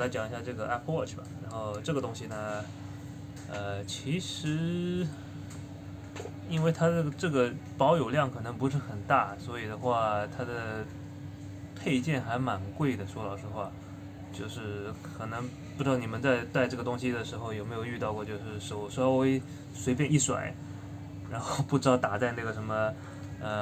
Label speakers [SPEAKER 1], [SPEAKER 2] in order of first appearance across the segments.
[SPEAKER 1] 来讲一下这个 Apple Watch 吧。然后这个东西呢，其实因为它的这个保有量可能不是很大，所以的话它的配件还蛮贵的。说老实话，就是可能不知道你们在戴这个东西的时候有没有遇到过，就是手稍微随便一甩，然后不知道打在那个什么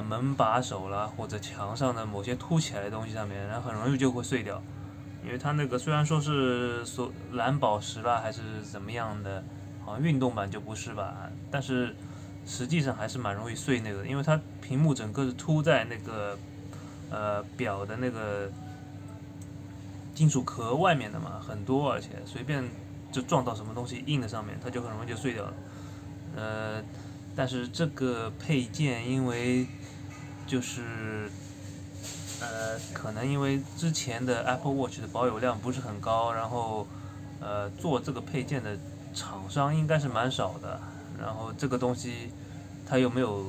[SPEAKER 1] 门把手啦，或者墙上的某些凸起来的东西上面，然后很容易就会碎掉。因为它那个虽然说是蓝宝石啦，还是怎么样的，好像运动版就不是吧，但是实际上还是蛮容易碎那个的，因为它屏幕整个是凸在那个表的那个金属壳外面的嘛，很多，而且随便就撞到什么东西硬的上面，它就很容易就碎掉了。但是这个配件因为就是可能因为之前的 Apple Watch 的保有量不是很高，然后做这个配件的厂商应该是蛮少的，然后这个东西它又没有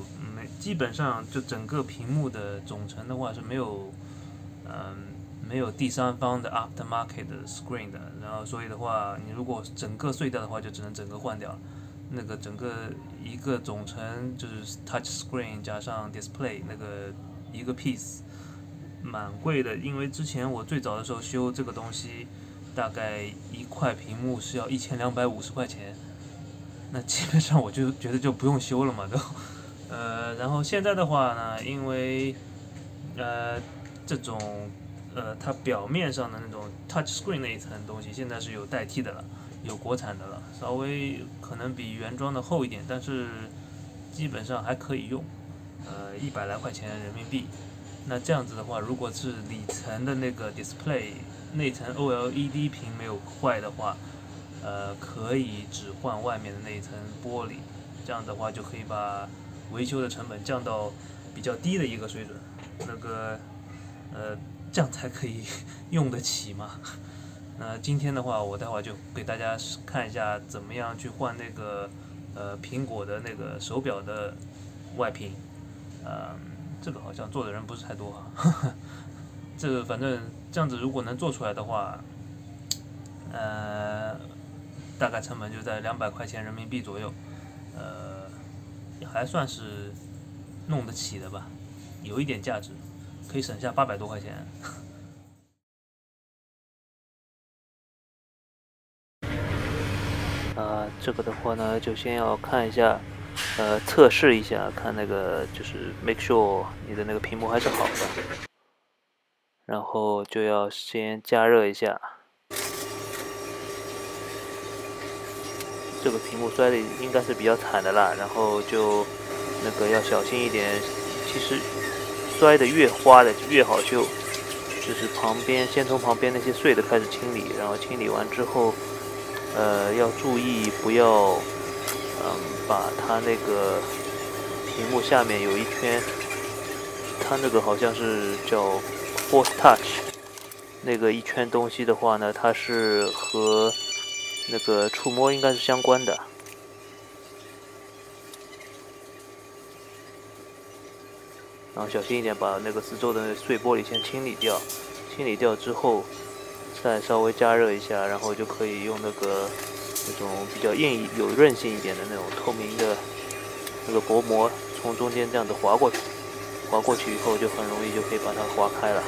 [SPEAKER 1] 基本上就整个屏幕的总成的话是没有第三方的 aftermarket 的 screen 的，然后所以的话你如果整个碎掉的话就只能整个换掉了。那个整个一个总成就是 touch screen 加上 display 那个一个 piece 蛮贵的，因为之前我最早的时候修这个东西，大概一块屏幕是要1250块钱，那基本上我就觉得就不用修了嘛都。然后现在的话呢，因为这种它表面上的那种 touch screen 那一层东西现在是有代替的了，有国产的了，稍微可能比原装的厚一点，但是基本上还可以用，100来块钱人民币。那这样子的话，如果是里层的那个 display 内层 OLED 屏没有坏的话，可以只换外面的那一层玻璃，这样的话就可以把维修的成本降到比较低的一个水准，那个这样才可以用得起嘛。那今天的话，我待会儿就给大家看一下怎么样去换那个苹果的那个手表的外屏。这个好像做的人不是太多哈。这个反正这样子如果能做出来的话，大概成本就在200块钱人民币左右，还算是弄得起的吧，有一点价值，可以省下800多块钱。这个的话呢，就先要看一下，测试一下，看那个就是 make sure 你的那个屏幕还是好的，然后就要先加热一下。这个屏幕摔的应该是比较惨的啦，然后就那个要小心一点。其实摔的越花的越好修，就是先从旁边那些碎的开始清理，然后清理完之后。要注意不要，把它那个屏幕下面有一圈，它那个好像是叫 Force Touch， 那个一圈东西的话呢，它是和那个触摸应该是相关的。然后小心一点，把那个四周的碎玻璃先清理掉，清理掉之后。再稍微加热一下，然后就可以用那种比较硬、有韧性一点的那种透明的那个薄膜，从中间这样子划过去，划过去以后就很容易就可以把它划开了。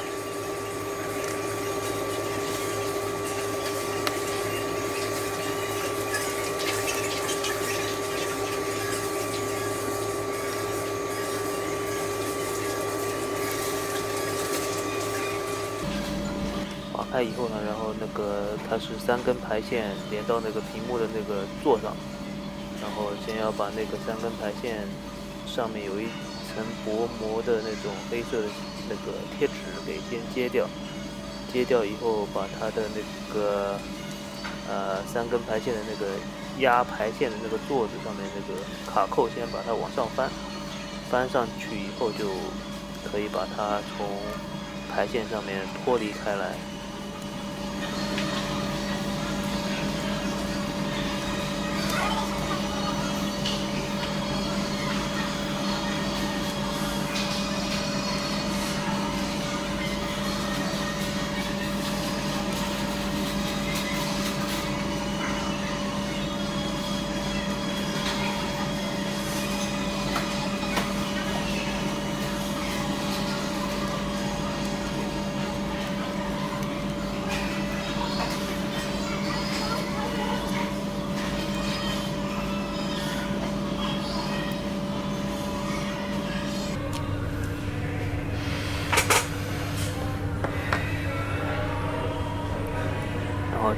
[SPEAKER 1] 划开以后呢，然后那个它是3根排线连到那个屏幕的那个座上，然后先要把那个3根排线上面有一层薄膜的那种黑色的那个贴纸给先揭掉，揭掉以后把它的那个3根排线的那个压排线的那个座子上面那个卡扣先把它往上翻，翻上去以后就可以把它从排线上面脱离开来。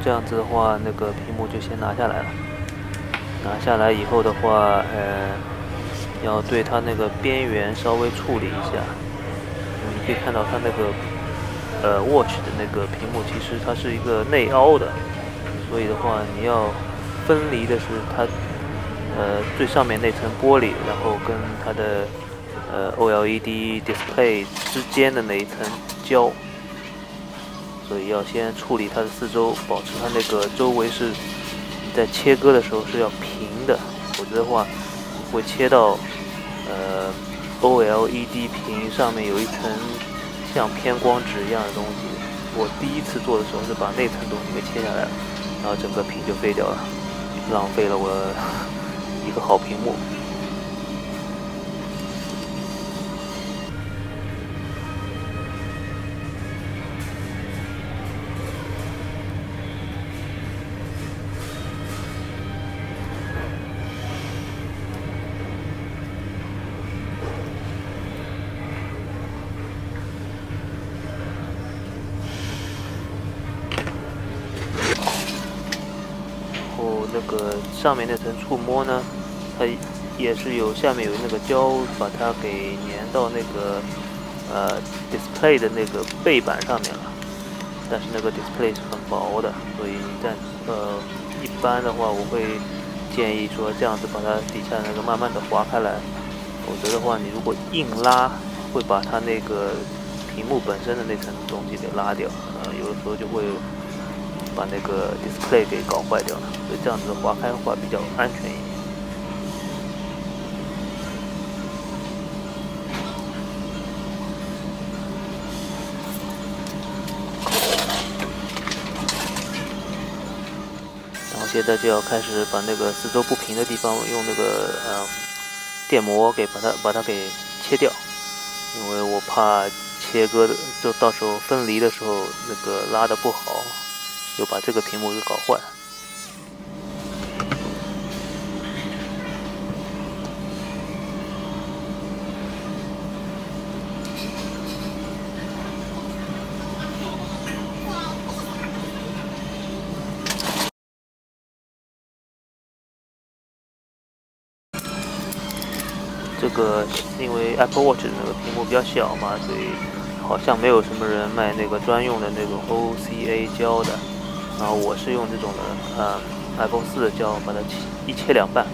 [SPEAKER 2] 这样子的话，那个屏幕就先拿下来了。拿下来以后的话，要对它那个边缘稍微处理一下。你可以看到它那个Watch 的那个屏幕，其实它是一个内凹的，所以的话你要分离的是它最上面那层玻璃，然后跟它的OLED display 之间的那一层胶。所以要先处理它的四周，保持它那个周围是在切割的时候是要平的，否则的话会切到OLED 屏上面有一层像偏光纸一样的东西。我第一次做的时候是把那层东西给切下来了，然后整个屏就废掉了，浪费了我一个好屏幕。那个上面那层触摸呢，它也是下面有那个胶，把它给粘到那个display 的那个背板上面了。但是那个 display 是很薄的，所以一般的话，我会建议说这样子把它底下那个慢慢的划开来，否则的话，你如果硬拉，会把它那个屏幕本身的那层东西给拉掉，有的时候就会把那个 display 给搞坏掉了，所以这样子划开的话比较安全一点。然后现在就要开始把那个四周不平的地方用那个电磨给把它给切掉，因为我怕切割的就到时候分离的时候那个拉的不好。就把这个屏幕给搞坏。这个因为 Apple Watch 的那个屏幕比较小嘛，所以好像没有什么人卖那个专用的那种 OCA 胶的。然后我是用这种的，iPhone 4的胶，把它一切两半，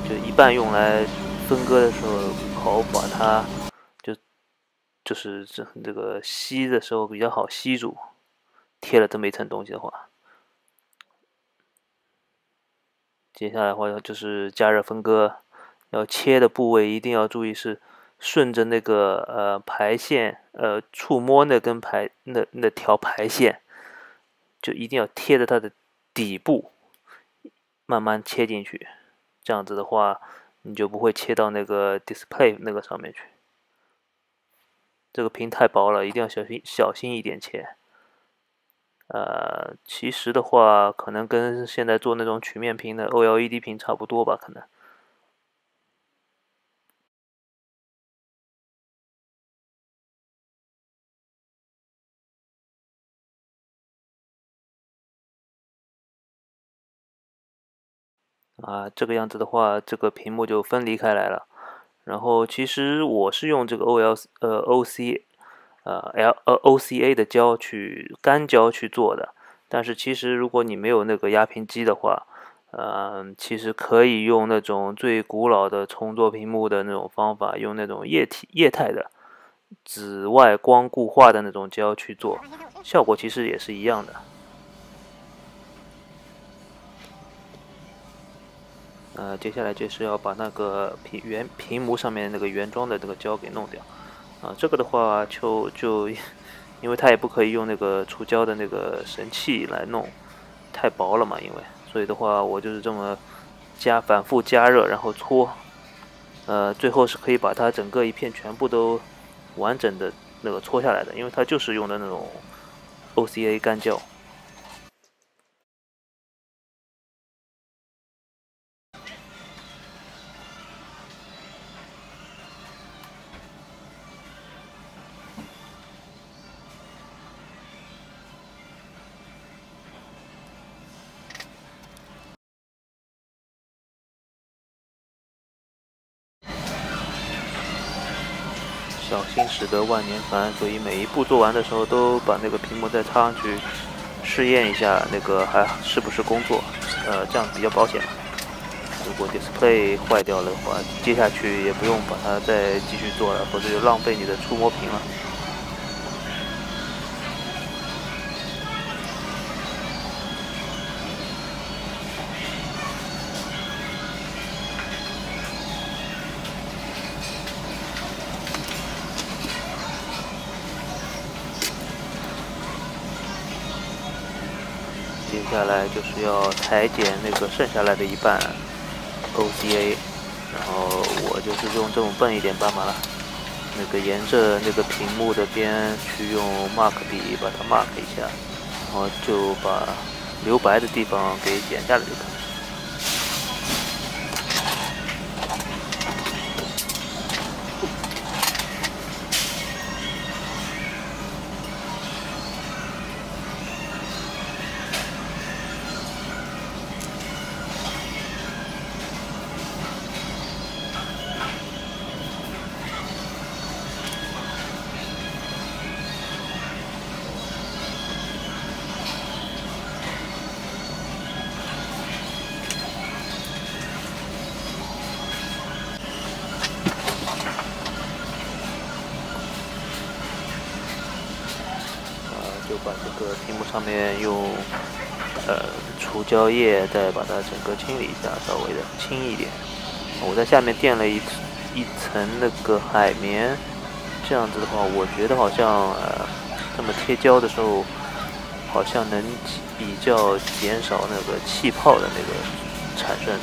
[SPEAKER 2] 就一半用来分割的时候好把它就是这个吸的时候比较好吸住，贴了这么一层东西的话，接下来的话就是加热分割，要切的部位一定要注意是顺着那个排线触摸那根那条排线。就一定要贴着它的底部，慢慢切进去，这样子的话，你就不会切到那个 display 那个上面去。这个屏太薄了，一定要小心一点切。其实的话，可能跟现在做那种曲面屏的 OLED 屏差不多吧，可能。这个样子的话，这个屏幕就分离开来了。然后其实我是用这个 OCA 的胶干胶去做的，但是其实如果你没有那个压屏机的话，其实可以用那种最古老的重做屏幕的那种方法，用那种液态的紫外光固化的那种胶去做，效果其实也是一样的。接下来就是要把那个屏幕上面那个原装的这个胶给弄掉。这个的话就因为它也不可以用那个除胶的那个神器来弄，太薄了嘛，所以的话我就是这么反复加热，然后搓，最后是可以把它整个一片全部都完整的那个搓下来的，因为它就是用的那种 OCA 干胶。小心驶得万年船，所以每一步做完的时候都把那个屏幕再插上去试验一下，那个还是不是工作，这样比较保险。如果 display 坏掉了的话，接下去也不用把它再继续做了，否则就浪费你的触摸屏了。接下来就是要裁剪那个剩下来的一半 OCA， 然后我就是用这种笨一点办法了，那个沿着那个屏幕的边去用 mark 笔把它 mark 一下，然后就把留白的地方给剪下来就可以。就把这个屏幕上面用除胶液再把它整个清理一下，稍微的轻一点。我在下面垫了一层那个海绵，这样子的话，我觉得好像这么贴胶的时候，好像能比较减少那个气泡的那个产生。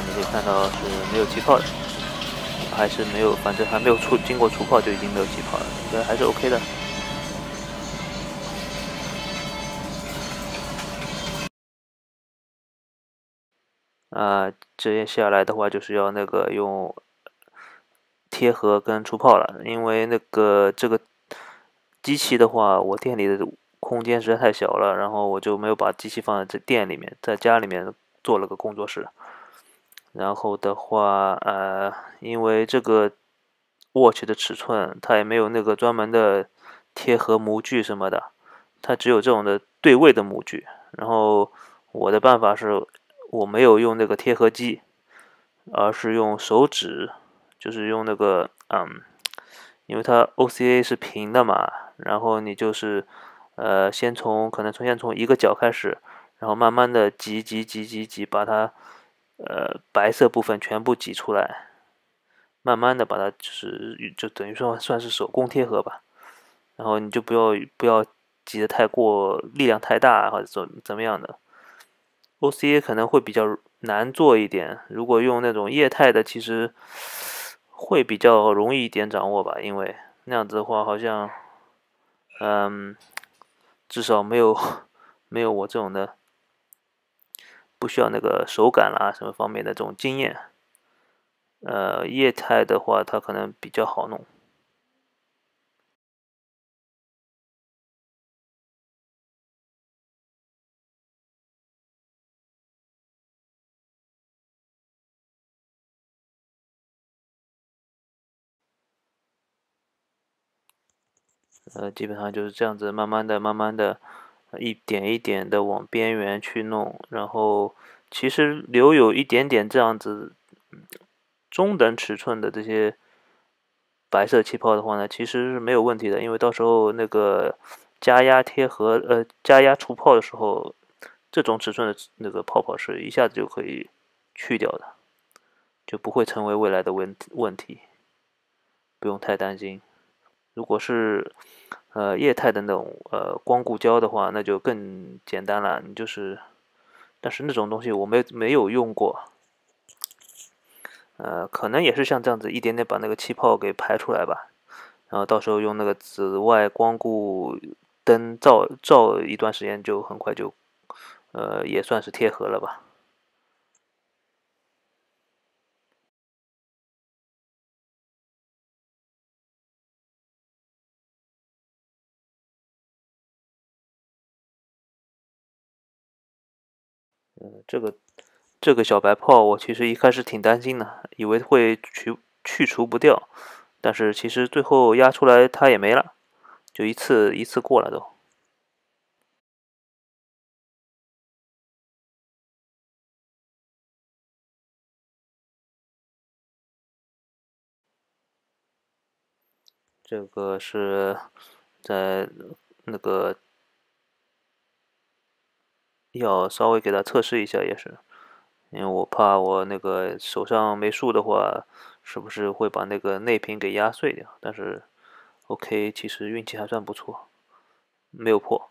[SPEAKER 2] 你可以看到是没有气泡的，还是没有，反正还没有经过除泡就已经没有气泡了，应该还是 OK 的。接下来的话就是要那个用贴合跟除泡了，因为那个这个机器的话，我店里的空间实在太小了，然后我就没有把机器放在这店里面，在家里面做了个工作室。然后的话，因为这个 Watch 的尺寸，它也没有那个专门的贴合模具什么的，它只有这种的对位的模具。然后我的办法是，我没有用那个贴合机，而是用手指，就是用那个因为它 OCA 是平的嘛，然后你就是可能先从一个角开始，然后慢慢的挤，把它白色部分全部挤出来，慢慢的把它就等于说算是手工贴合吧。然后你就不要挤得太过，力量太大或者怎么样的。OCA 可能会比较难做一点，如果用那种液态的，其实会比较容易一点掌握吧，因为那样子的话好像至少没有我这种的不需要那个手感啦什么方面的这种经验。液态的话它可能比较好弄。基本上就是这样子，慢慢的，一点一点的往边缘去弄，然后其实留有一点点这样子中等尺寸的这些白色气泡的话呢，其实是没有问题的，因为到时候那个加压加压除泡的时候，这种尺寸的那个泡泡是一下子就可以去掉的，就不会成为未来的问题，不用太担心。如果是液态的那种光固胶的话，那就更简单了。你就是，但是那种东西我没有用过，可能也是像这样子一点点把那个气泡给排出来吧。然后到时候用那个紫外光固灯照一段时间，就很快就也算是贴合了吧。这个小白泡，我其实一开始挺担心的，以为会去除不掉，但是其实最后压出来它也没了，就一次一次过了都。这个是在那个要稍微给它测试一下，也是，因为我怕我那个手上没数的话，是不是会把那个内屏给压碎掉？但是 OK，其实运气还算不错，没有破。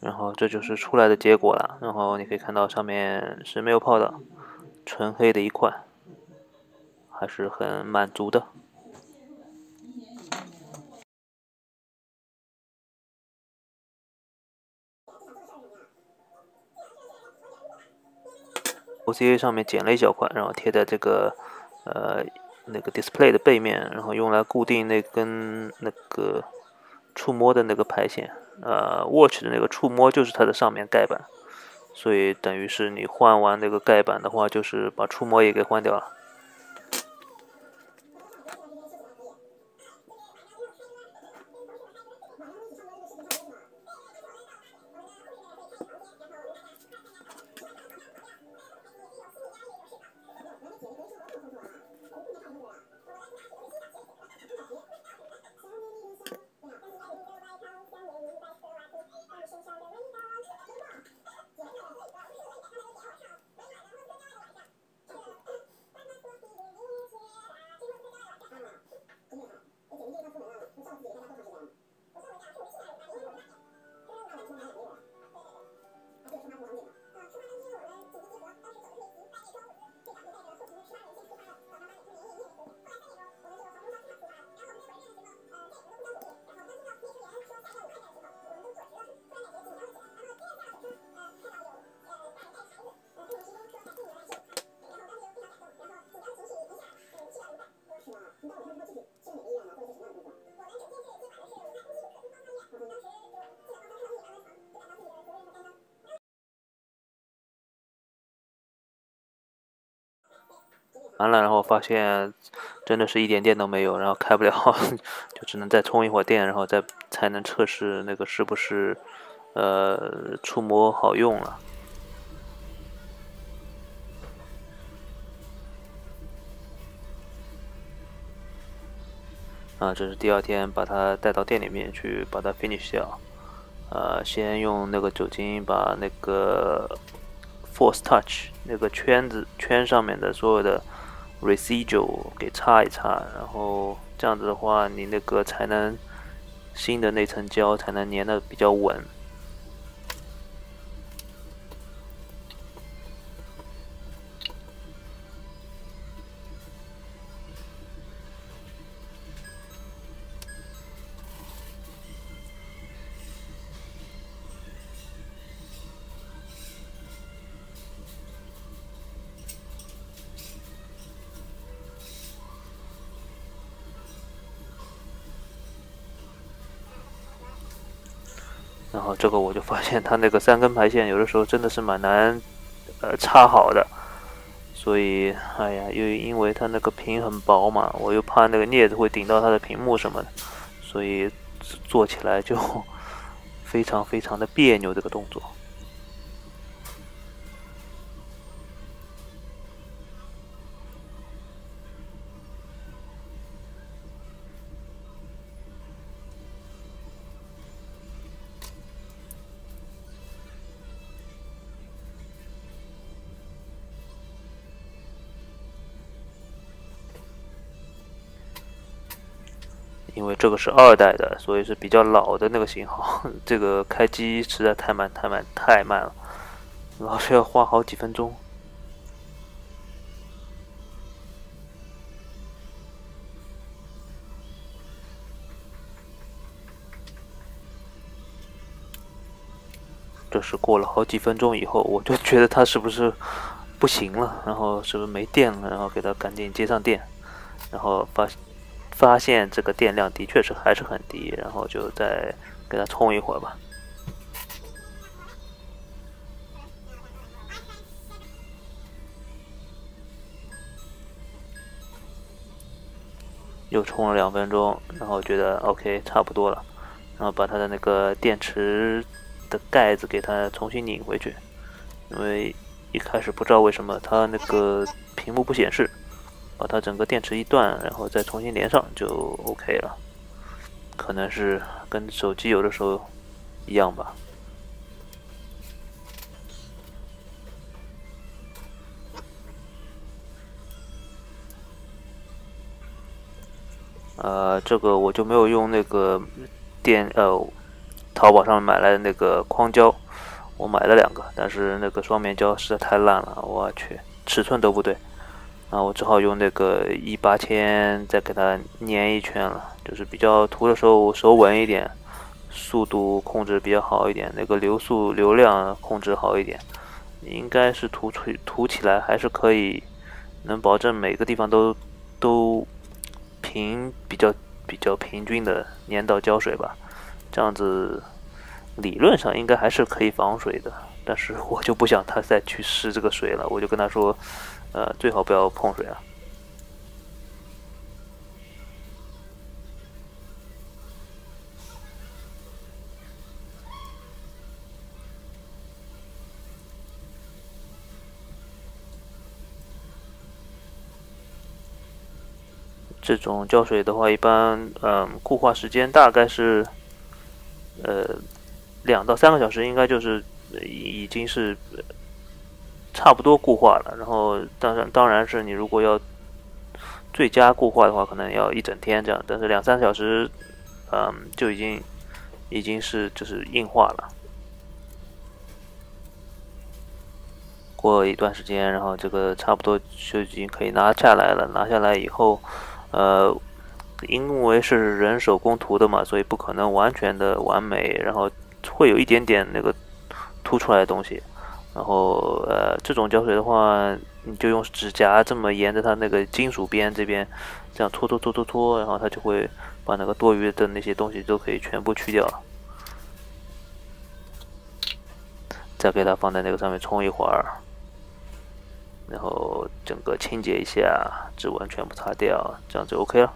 [SPEAKER 2] 然后这就是出来的结果了。然后你可以看到上面是没有泡的，纯黑的一块，还是很满足的。OCA 上面剪了一小块，然后贴在这个那个 display 的背面，然后用来固定那根那个触摸的那个排线。Watch 的那个触摸就是它的上面盖板，所以等于是你换完那个盖板的话，就是把触摸也给换掉了。完了，然后发现真的是一点电都没有，然后开不了，就只能再充一会儿电，然后才能测试那个是不是触摸好用了。这是第二天把它带到店里面去把它 finish 掉。先用那个酒精把那个 Force Touch 那个圈上面的所有的 residue 给擦一擦，然后这样子的话，你那个才能新的那层胶才能粘的比较稳。然后这个我就发现它那个3根排线有的时候真的是蛮难插好的，所以哎呀，又因为它那个屏很薄嘛，我又怕那个镊子会顶到它的屏幕什么的，所以做起来就非常非常的别扭这个动作。因为这个是2代的，所以是比较老的那个型号，这个开机实在太慢了，老是要花好几分钟。这是过了好几分钟以后，我就觉得它是不是不行了，然后是不是没电了，然后给它赶紧接上电，然后发现这个电量的确是还是很低，然后就再给它充一会儿吧。又充了2分钟，然后觉得 OK 差不多了，然后把它的那个电池的盖子给它重新拧回去，因为一开始不知道为什么它那个屏幕不显示，把它整个电池一断，然后再重新连上就 OK 了。可能是跟手机有的时候一样吧。这个我就没有用那个淘宝上买来的那个框胶，我买了2个，但是那个双面胶实在太烂了，我去，尺寸都不对，啊，我只好用那个18000再给它粘一圈了，就是比较涂的时候手稳一点，速度控制比较好一点，那个流量控制好一点，应该是涂起来还是可以，能保证每个地方都比较平均的粘到胶水吧，这样子理论上应该还是可以防水的，但是我就不想他再去试这个水了，我就跟他说，最好不要碰水啊。这种胶水的话，一般固化时间大概是2到3个小时，应该就是已经是差不多固化了。然后当然是你如果要最佳固化的话，可能要1整天这样，但是2、3小时，就已经是就是硬化了。过一段时间，然后这个差不多就已经可以拿下来了。拿下来以后，因为是人手工涂的嘛，所以不可能完全的完美，然后会有一点点那个凸出来的东西。然后这种胶水的话，你就用指甲这么沿着它那个金属边这边这样拖，然后它就会把那个多余的那些东西都可以全部去掉了。再给它放在那个上面冲一会儿，然后整个清洁一下，指纹全部擦掉，这样就 OK 了。